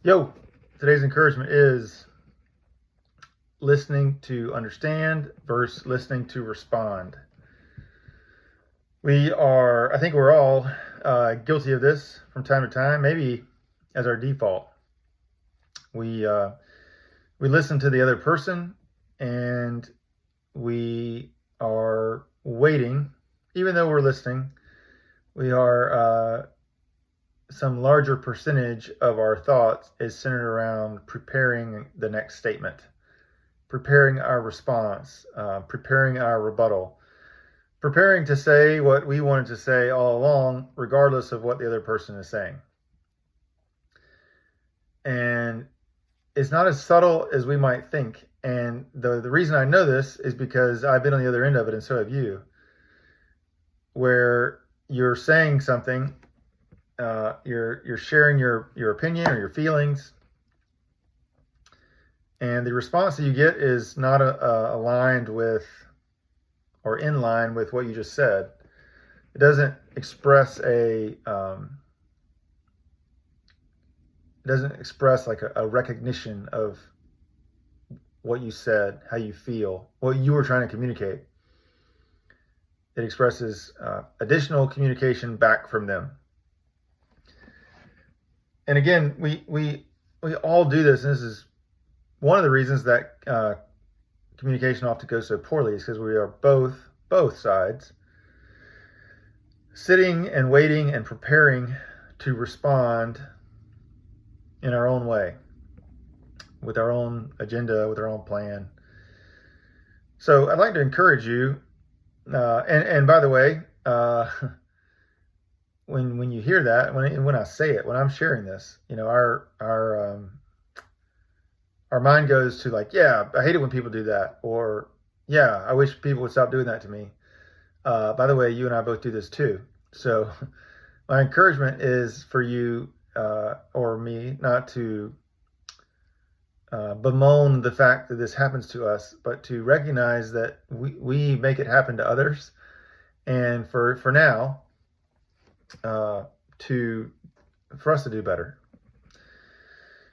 Yo, today's encouragement is listening to understand versus listening to respond. I think we're all guilty of this from time to time, maybe as our default. We listen to the other person and we are waiting, even though we're listening, we are some larger percentage of our thoughts is centered around preparing the next statement, preparing our response, preparing our rebuttal, preparing to say what we wanted to say all along, regardless of what the other person is saying. And it's not as subtle as we might think. And the reason I know this is because I've been on the other end of it, and so have you, where you're saying something, you're sharing your opinion or your feelings, and the response that you get is not aligned with or in line with what you just said. It doesn't express like a recognition of what you said, how you feel, what you were trying to communicate. It expresses additional communication back from them. And again, we all do this, and this is one of the reasons that communication often goes so poorly, is because we are both sides sitting and waiting and preparing to respond in our own way, with our own agenda, with our own plan. So I'd like to encourage you, and by the way, when you hear that, when I say it, when I'm sharing this, our mind goes to like, yeah, I hate it when people do that, or yeah, I wish people would stop doing that to me. By the way, you and I both do this too. So my encouragement is for you or me not to bemoan the fact that this happens to us, but to recognize that we make it happen to others, and for now, for us to do better.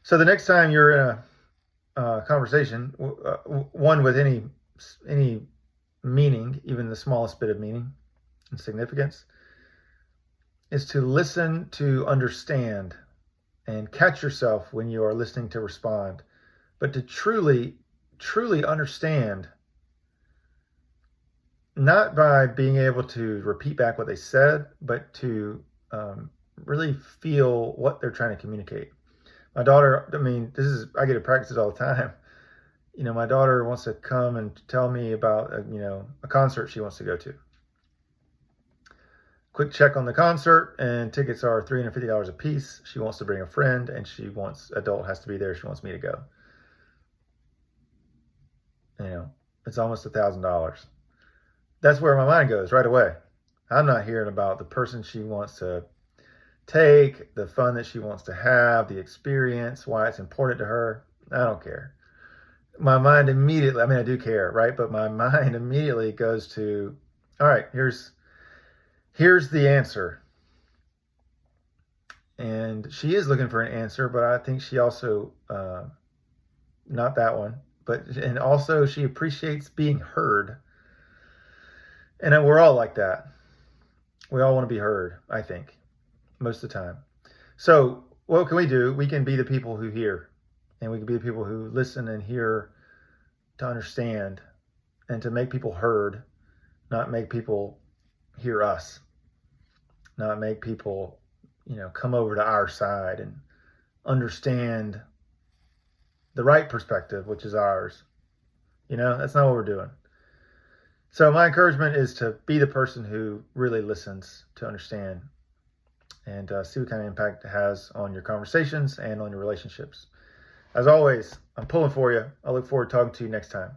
So the next time you're in a conversation, one with any meaning, even the smallest bit of meaning and significance, is to listen to understand and catch yourself when you are listening to respond, but to truly understand, not by being able to repeat back what they said, but to really feel what they're trying to communicate. My daughter, I get to practice it all the time. My daughter wants to come and tell me about a concert she wants to go to. Quick check on the concert, and tickets are $350 a piece. She wants to bring a friend, and adult has to be there. She wants me to go. It's almost $1,000. That's where my mind goes right away. I'm not hearing about the person she wants to take, the fun that she wants to have, the experience, why it's important to her. I don't care. My mind immediately, I do care, right? But my mind immediately goes to, all right, here's the answer. And she is looking for an answer, but I think she also, not that one, and also she appreciates being heard. And we're all like that. We all want to be heard, I think, most of the time. So what can we do? We can be the people who hear, and we can be the people who listen and hear to understand, and to make people heard, not make people hear us, not make people, come over to our side and understand the right perspective, which is ours. That's not what we're doing. So my encouragement is to be the person who really listens to understand, and see what kind of impact it has on your conversations and on your relationships. As always, I'm pulling for you. I look forward to talking to you next time.